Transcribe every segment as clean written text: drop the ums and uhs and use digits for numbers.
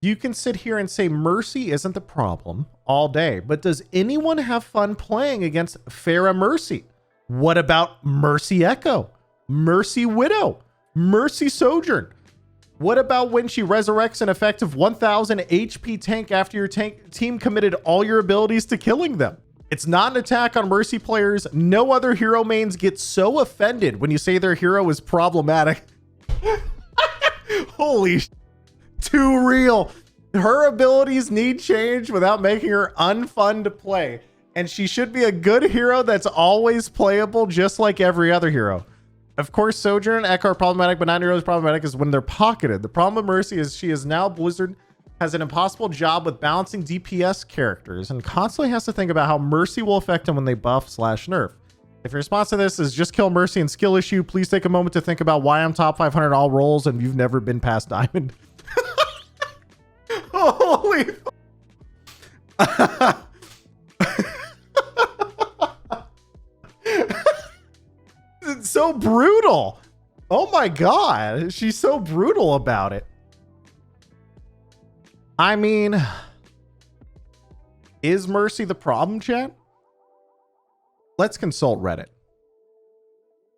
You can sit here and say Mercy isn't the problem all day, but does anyone have fun playing against Pharah Mercy? What about Mercy Echo, Mercy Widow, Mercy Sojourn? What about when she resurrects an effective 1000 HP tank after your team committed all your abilities to killing them? It's not an attack on Mercy players. No other hero mains get so offended when you say their hero is problematic. Holy sh**. Too real. Her abilities need change without making her unfun to play. And she should be a good hero that's always playable just like every other hero. Of course, Sojourn and Echo are problematic, but not heroes problematic is when they're pocketed. The problem with Mercy is she is now Blizzard has an impossible job with balancing DPS characters and constantly has to think about how Mercy will affect them when they buff/nerf. If your response to this is just kill Mercy and skill issue, please take a moment to think about why I'm top 500 all roles and you've never been past Diamond. Holy it's so brutal. Oh my god, she's so brutal about it. I mean, is Mercy the problem, chat? Let's consult Reddit.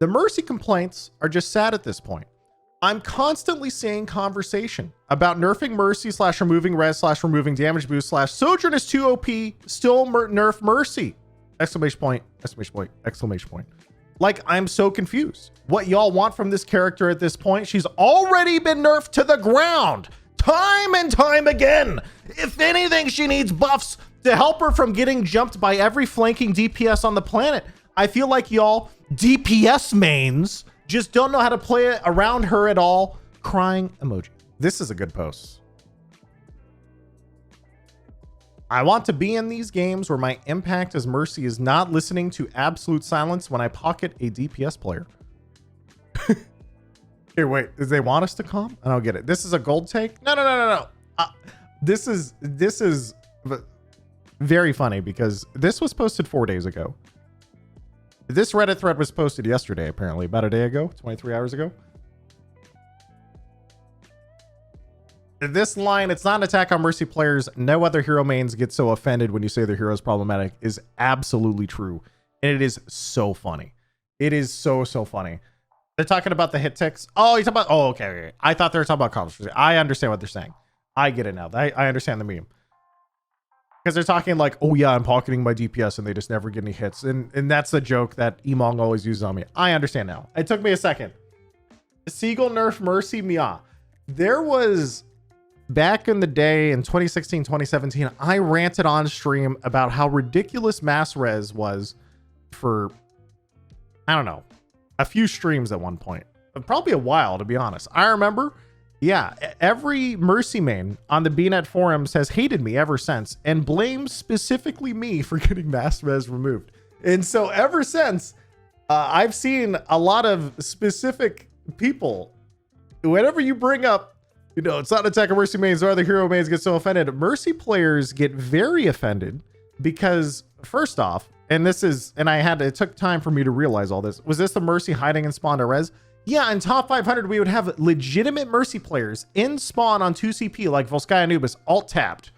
The Mercy complaints are just sad at this point. I'm constantly seeing conversation about nerfing Mercy / removing res / removing damage boost / Sojourn is too OP, still nerf Mercy! Exclamation point, exclamation point, exclamation point. Like, I'm so confused. What y'all want from this character at this point? She's already been nerfed to the ground time and time again. If anything, she needs buffs to help her from getting jumped by every flanking DPS on the planet. I feel like y'all DPS mains just don't know how to play it around her at all. Crying emoji. This is a good post. I want to be in these games where my impact as Mercy is not listening to absolute silence when I pocket a DPS player. Here, wait, do they want us to calm? I don't get it. This is a gold take? No. This is very funny because this was posted 4 days ago. This Reddit thread was posted yesterday, apparently, about a day ago, 23 hours ago. This line, it's not an attack on Mercy players. No other hero mains get so offended when you say their hero is problematic, is absolutely true. And it is so funny. It is so funny. They're talking about the hit ticks. Oh, you're talking about, oh, okay. I thought they were talking about controversy. I understand what they're saying. I get it now. I understand the meme. Because they're talking like, oh yeah, I'm pocketing my DPS and they just never get any hits. And that's the joke that Emong always uses on me. I understand now. It took me a second. Seagull nerf Mercy Mia. There was, back in the day in 2016, 2017, I ranted on stream about how ridiculous mass res was for, I don't know, a few streams at one point. Probably a while, to be honest. I remember, yeah, every Mercy main on the BNet forums has hated me ever since and blames specifically me for getting mass res removed. And so ever since, I've seen a lot of specific people, whenever you bring up, you know, it's not an attack on Mercy mains or other hero mains get so offended. Mercy players get very offended because, first off, and this is, and it took time for me to realize all this. Was this the Mercy hiding in spawn to res? Yeah, in top 500, we would have legitimate Mercy players in spawn on 2CP like Volskaya Anubis, alt tapped,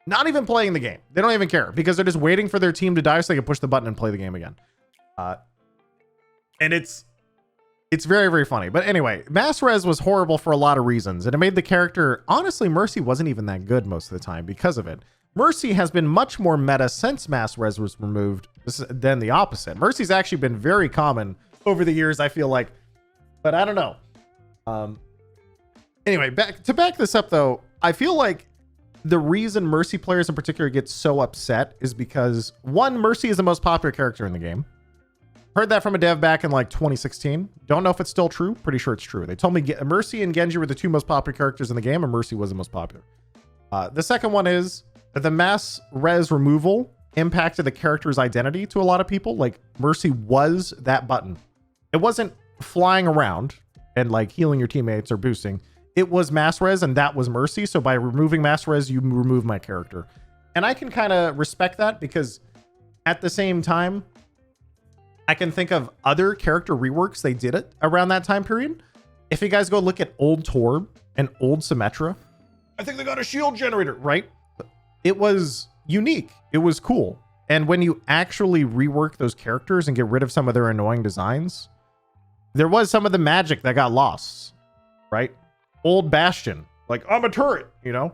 not even playing the game. They don't even care because they're just waiting for their team to die so they can push the button and play the game again. And it's very funny. But anyway, mass res was horrible for a lot of reasons, and it made the character, honestly, Mercy wasn't even that good most of the time because of it. Mercy has been much more meta since mass res was removed than the opposite. Mercy's actually been very common over the years, I feel like, but I don't know. Anyway, to back this up though, I feel like the reason Mercy players in particular get so upset is because, one, Mercy is the most popular character in the game. Heard that from a dev back in like 2016. Don't know if it's still true. Pretty sure it's true. They told me Mercy and Genji were the two most popular characters in the game, and Mercy was the most popular. The second one is the mass res removal impacted the character's identity to a lot of people. Like, Mercy was that button. It wasn't flying around and like healing your teammates or boosting. It was mass res, and that was Mercy. So by removing mass res, you remove my character. And I can kind of respect that because at the same time, I can think of other character reworks they did it around that time period. If you guys go look at old Torb and old Symmetra, I think they got a shield generator, right? It was unique. It was cool. And when you actually rework those characters and get rid of some of their annoying designs, there was some of the magic that got lost, right? Old Bastion, like, I'm a turret, you know?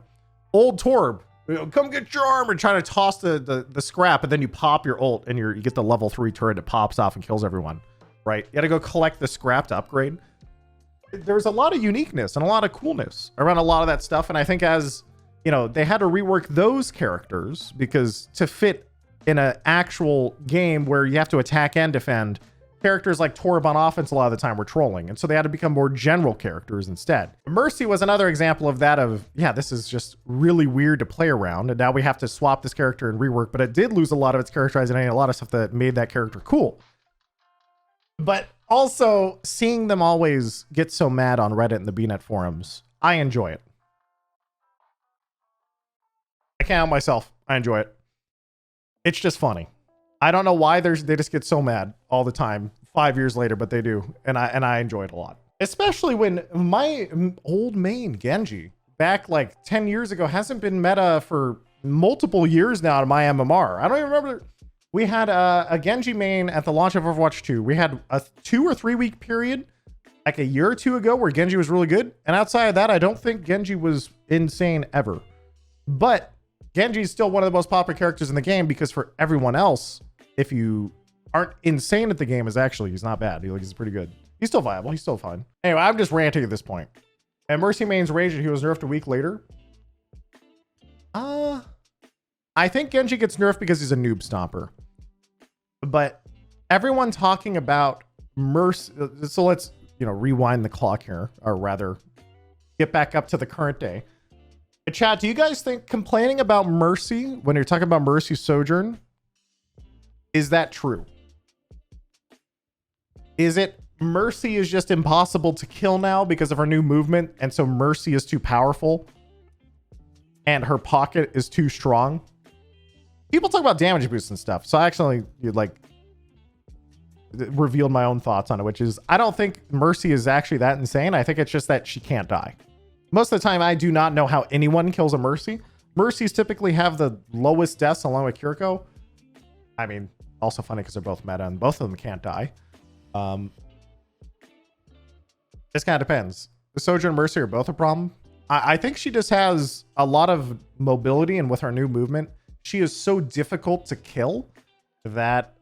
Old Torb, you know, come get your armor, trying to toss the scrap, and then you pop your ult and you get the level 3 turret that pops off and kills everyone, right? You gotta go collect the scrap to upgrade. There's a lot of uniqueness and a lot of coolness around a lot of that stuff. And I think as, you know, they had to rework those characters because to fit in an actual game where you have to attack and defend, characters like Torb on offense a lot of the time were trolling. And so they had to become more general characters instead. Mercy was another example of that of, yeah, this is just really weird to play around. And now we have to swap this character and rework, but it did lose a lot of its characterizing and a lot of stuff that made that character cool. But also seeing them always get so mad on Reddit and the BNet forums, I enjoy it. I can't help myself. I enjoy it. It's just funny. I don't know why they just get so mad all the time 5 years later, but they do. And I enjoy it a lot. Especially when my old main Genji back like 10 years ago hasn't been meta for multiple years now in my MMR. I don't even remember. We had a Genji main at the launch of Overwatch 2. We had a 2 or 3 week period like a year or two ago where Genji was really good. And outside of that, I don't think Genji was insane ever. But Genji is still one of the most popular characters in the game because for everyone else, if you aren't insane at the game, he's not bad. He's pretty good. He's still viable. He's still fun. Anyway, I'm just ranting at this point. And Mercy main's rage that he was nerfed a week later. I think Genji gets nerfed because he's a noob stomper. But everyone talking about Mercy, so let's, you know, rewind the clock here, or rather get back up to the current day. Chat, do you guys think complaining about Mercy when you're talking about Mercy Sojourn, is that true? Is it Mercy is just impossible to kill now because of her new movement, and so Mercy is too powerful and her pocket is too strong? People talk about damage boosts and stuff, so I actually like revealed my own thoughts on it, which is I don't think Mercy is actually that insane. I think it's just that she can't die. Most of the time, I do not know how anyone kills a Mercy. Mercies typically have the lowest deaths along with Kiriko. I mean, also funny because they're both meta and both of them can't die. This kind of depends. The Sojourn and Mercy are both a problem. I think she just has a lot of mobility, and with her new movement, she is so difficult to kill that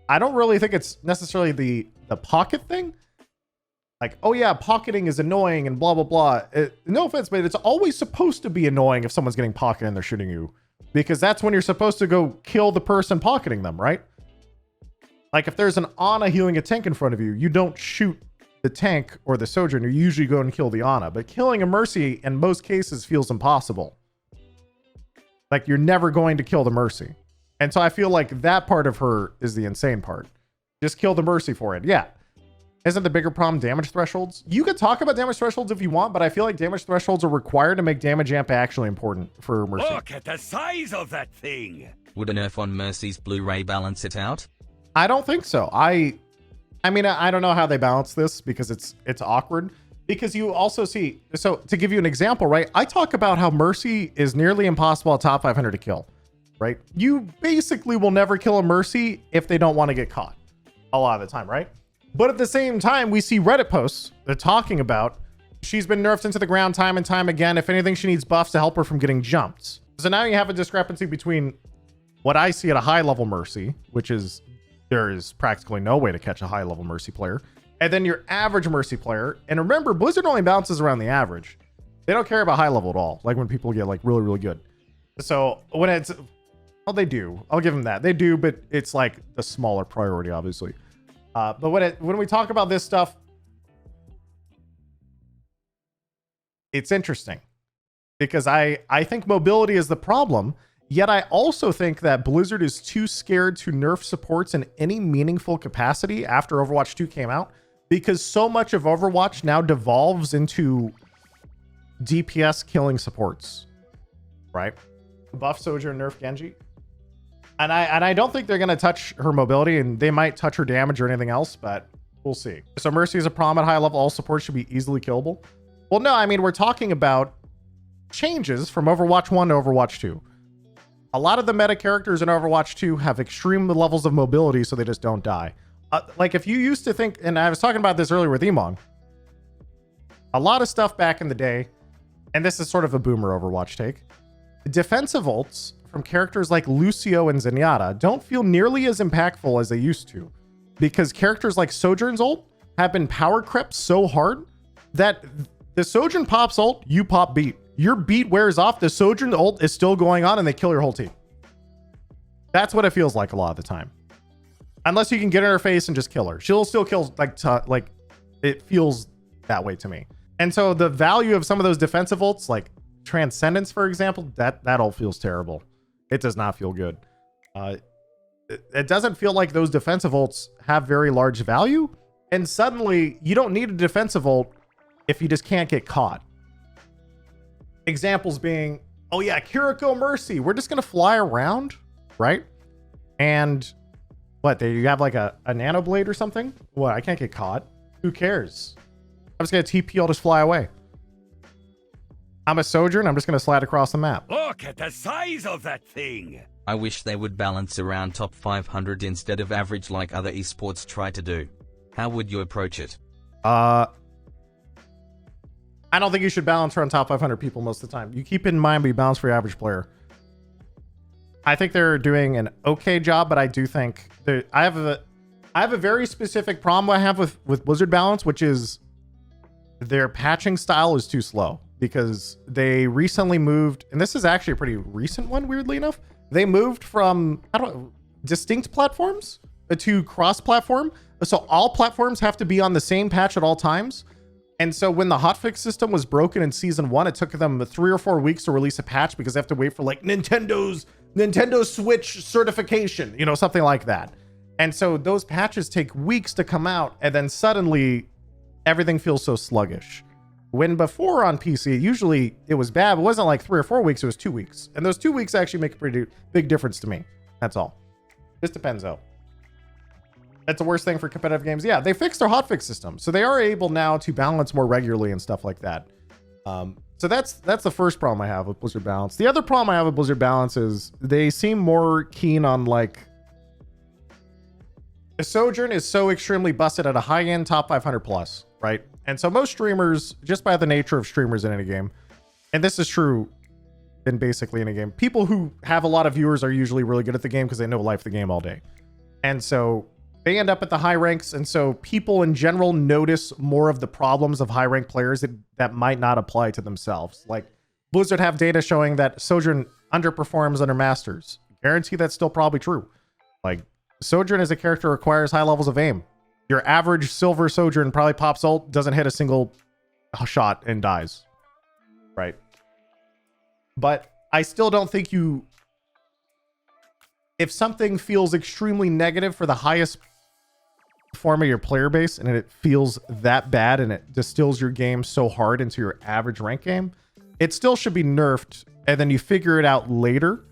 I don't really think it's necessarily the pocket thing. Like, oh yeah, pocketing is annoying and blah, blah, blah. No offense, but it's always supposed to be annoying if someone's getting pocketed and they're shooting you, because that's when you're supposed to go kill the person pocketing them, right? Like if there's an Ana healing a tank in front of you, you don't shoot the tank or the Sojourn. You usually go and kill the Ana, but killing a Mercy in most cases feels impossible. Like you're never going to kill the Mercy. And so I feel like that part of her is the insane part. Just kill the Mercy for it. Yeah. Isn't the bigger problem damage thresholds? You could talk about damage thresholds if you want, but I feel like damage thresholds are required to make damage amp actually important for Mercy. Look at the size of that thing. Would a nerf on Mercy's Blu-ray balance it out? I don't think so. I mean, I don't know how they balance this because it's awkward. Because you also see, so to give you an example, right? I talk about how Mercy is nearly impossible at top 500 to kill, right? You basically will never kill a Mercy if they don't want to get caught a lot of the time, right? But at the same time, we see Reddit posts they're talking about she's been nerfed into the ground time and time again. If anything, she needs buffs to help her from getting jumped. So now you have a discrepancy between what I see at a high level Mercy, which is there is practically no way to catch a high level Mercy player, and then your average Mercy player. And remember, Blizzard only bounces around the average. They don't care about high level at all. Like when people get like really, really good. So when it's, well, they do. I'll give them that. They do, but it's like the smaller priority, obviously. But when we talk about this stuff, it's interesting because I think mobility is the problem. Yet I also think that Blizzard is too scared to nerf supports in any meaningful capacity after Overwatch 2 came out, because so much of Overwatch now devolves into DPS killing supports, right? Buff Sojourn, nerf Genji. And I don't think they're going to touch her mobility, and they might touch her damage or anything else, but we'll see. So Mercy is a problem at high level. All supports should be easily killable. Well, no, I mean, we're talking about changes from Overwatch 1 to Overwatch 2. A lot of the meta characters in Overwatch 2 have extreme levels of mobility, so they just don't die. Like if you used to think, and I was talking about this earlier with Emong, a lot of stuff back in the day, and this is sort of a boomer Overwatch take, defensive ults from characters like Lucio and Zenyatta don't feel nearly as impactful as they used to, because characters like Sojourn's ult have been power crept so hard that the Sojourn pops ult, you pop beat. Your beat wears off, the Sojourn ult is still going on, and they kill your whole team. That's what it feels like a lot of the time. Unless you can get in her face and just kill her. She'll still kill, like it feels that way to me. And so the value of some of those defensive ults, like Transcendence, for example, that ult feels terrible. It does not feel good. It doesn't feel like those defensive ults have very large value. And suddenly, you don't need a defensive ult if you just can't get caught. Examples being, oh yeah, Kiriko Mercy. We're just going to fly around, right? And what, you have like a nano blade or something? What, I can't get caught. Who cares? I'm just going to TP, I'll just fly away. I'm a Sojourn, I'm just going to slide across the map. Look at the size of that thing. I wish they would balance around top 500 instead of average like other esports try to do. How would you approach it? I don't think you should balance around top 500 people most of the time. You keep it in mind, but you balance for your average player. I think they're doing an okay job, but I do think I have a very specific problem I have with Blizzard balance, which is their patching style is too slow, because they recently moved, and this is actually a pretty recent one, weirdly enough. They moved from distinct platforms to cross-platform. So all platforms have to be on the same patch at all times. And so when the hotfix system was broken in season 1, it took them 3 or 4 weeks to release a patch because they have to wait for like Nintendo Switch certification, you know, something like that. And so those patches take weeks to come out, and then suddenly everything feels so sluggish. When before on PC, usually it was bad. It wasn't like 3 or 4 weeks, it was 2 weeks. And those 2 weeks actually make a pretty big difference to me. That's all. Just depends though. That's the worst thing for competitive games. Yeah, they fixed their hotfix system, so they are able now to balance more regularly and stuff like that. So that's the first problem I have with Blizzard balance. The other problem I have with Blizzard balance is they seem more keen on like, the Sojourn is so extremely busted at a high-end top 500 plus, right? And so most streamers, just by the nature of streamers in any game, and this is true in basically any game, people who have a lot of viewers are usually really good at the game because they know life the game all day. And so they end up at the high ranks, and so people in general notice more of the problems of high rank players that might not apply to themselves. Like Blizzard have data showing that Sojourn underperforms under Masters. Guarantee that's still probably true. Like Sojourn as a character requires high levels of aim. Your average silver Sojourn probably pops ult, doesn't hit a single shot, and dies. Right? But I still don't think if something feels extremely negative for the highest form of your player base, and it feels that bad, and it distills your game so hard into your average rank game, it still should be nerfed, and then you figure it out later.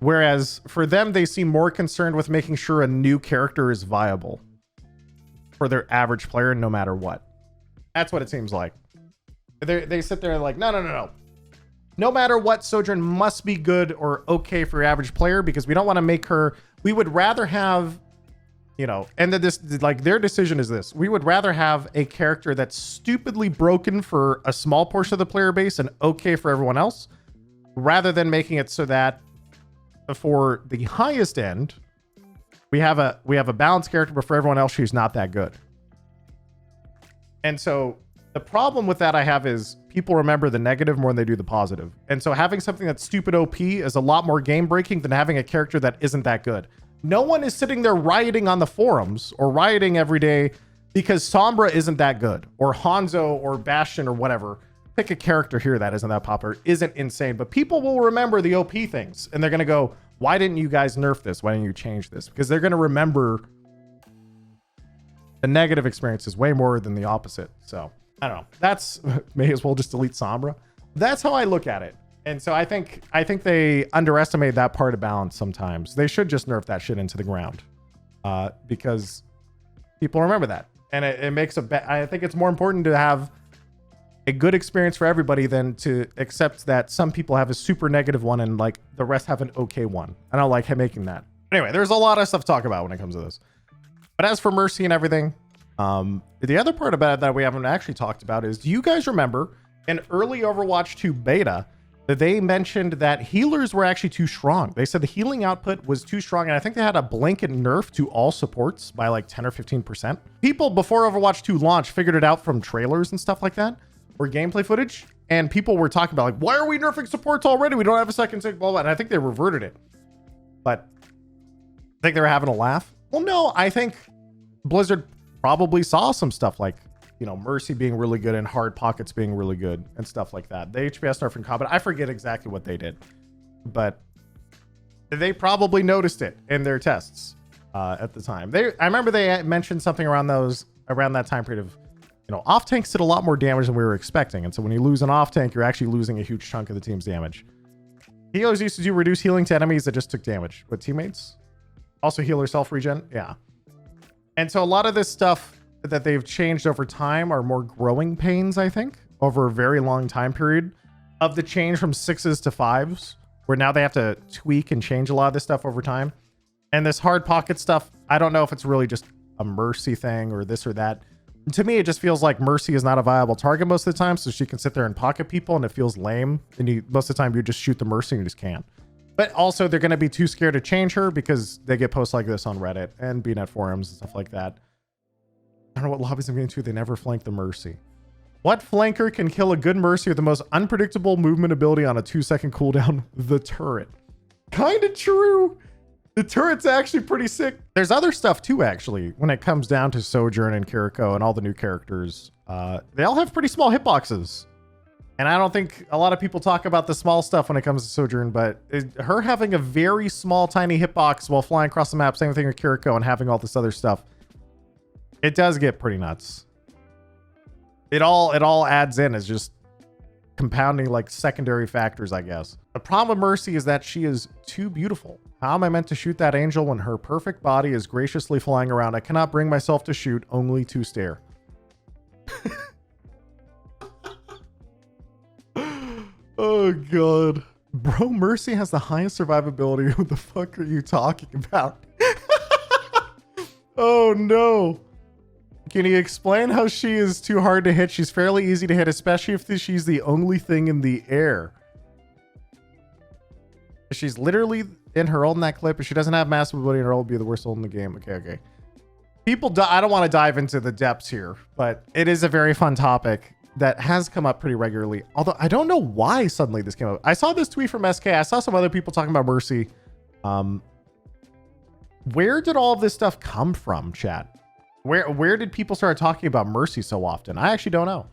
Whereas for them, they seem more concerned with making sure a new character is viable for their average player, no matter what. That's what it seems like. They sit there like, no. No matter what, Sojourn must be good or okay for your average player, because we don't want to make her. We would rather have, you know, and their decision is this: we would rather have a character that's stupidly broken for a small portion of the player base and okay for everyone else, rather than making it so that for the highest end, we have a balanced character, but for everyone else, she's not that good. And so the problem with that I have is people remember the negative more than they do the positive. And so having something that's stupid OP is a lot more game breaking than having a character that isn't that good. No one is sitting there rioting on the forums or rioting every day because Sombra isn't that good, or Hanzo or Bastion or whatever. Pick a character here that isn't that popular, isn't insane, but people will remember the OP things, and they're going to go, why didn't you guys nerf this? Why didn't you change this? Because they're going to remember the negative experiences way more than the opposite. So I don't know. That's may as well just delete Sombra. That's how I look at it. And so I think they underestimate that part of balance sometimes. They should just nerf that shit into the ground, because people remember that, and it makes I think it's more important to have a good experience for everybody than to accept that some people have a super negative one and like the rest have an okay one. I don't like making that. Anyway, there's a lot of stuff to talk about when it comes to this. But as for Mercy and everything, the other part about it that we haven't actually talked about is, do you guys remember in early Overwatch 2 beta that they mentioned that healers were actually too strong? They said the healing output was too strong, and I think they had a blanket nerf to all supports by like 10 or 15%. People before Overwatch 2 launch figured it out from trailers and stuff like that, or gameplay footage, and people were talking about like, why are we nerfing supports already? We don't have a second tick, blah, blah. And I think they reverted it. But I think they were having a laugh. Well, no, I think Blizzard probably saw some stuff like, you know, Mercy being really good and Hard Pockets being really good and stuff like that. The HPS nerf in combat, I forget exactly what they did, but they probably noticed it in their tests at the time. I remember they mentioned something around that time period of, you know, off tanks did a lot more damage than we were expecting. And so when you lose an off tank, you're actually losing a huge chunk of the team's damage. Healers used to do reduce healing to enemies that just took damage. But teammates? Also healer self-regen? Yeah. And so a lot of this stuff that they've changed over time are more growing pains, I think, over a very long time period of the change from 6s to 5s, where now they have to tweak and change a lot of this stuff over time. And this hard pocket stuff, I don't know if it's really just a Mercy thing or this or that. To me, it just feels like Mercy is not a viable target most of the time, so she can sit there and pocket people, and it feels lame. And most of the time, you just shoot the Mercy and you just can't. But also, they're going to be too scared to change her because they get posts like this on Reddit and BNet forums and stuff like that. I don't know what lobbies I'm getting to. They never flank the Mercy. What flanker can kill a good Mercy with the most unpredictable movement ability on a 2-second cooldown? The turret. Kind of true. The turret's actually pretty sick. There's other stuff too, actually, when it comes down to Sojourn and Kiriko and all the new characters. They all have pretty small hitboxes. And I don't think a lot of people talk about the small stuff when it comes to Sojourn, but her having a very small, tiny hitbox while flying across the map, same thing with Kiriko, and having all this other stuff, it does get pretty nuts. It all adds in as just compounding like secondary factors, I guess. The problem with Mercy is that she is too beautiful. How am I meant to shoot that angel when her perfect body is graciously flying around? I cannot bring myself to shoot, only to stare. Oh god. Bro, Mercy has the highest survivability. What the fuck are you talking about? Oh no. Can you explain how she is too hard to hit? She's fairly easy to hit, especially if she's the only thing in the air. She's literally in her ult in that clip. If she doesn't have massive ability, her ult would be the worst ult in the game. Okay. People, I don't want to dive into the depths here, but it is a very fun topic that has come up pretty regularly. Although I don't know why suddenly this came up. I saw this tweet from SK. I saw some other people talking about Mercy. Where did all of this stuff come from, chat? Where did people start talking about Mercy so often? I actually don't know.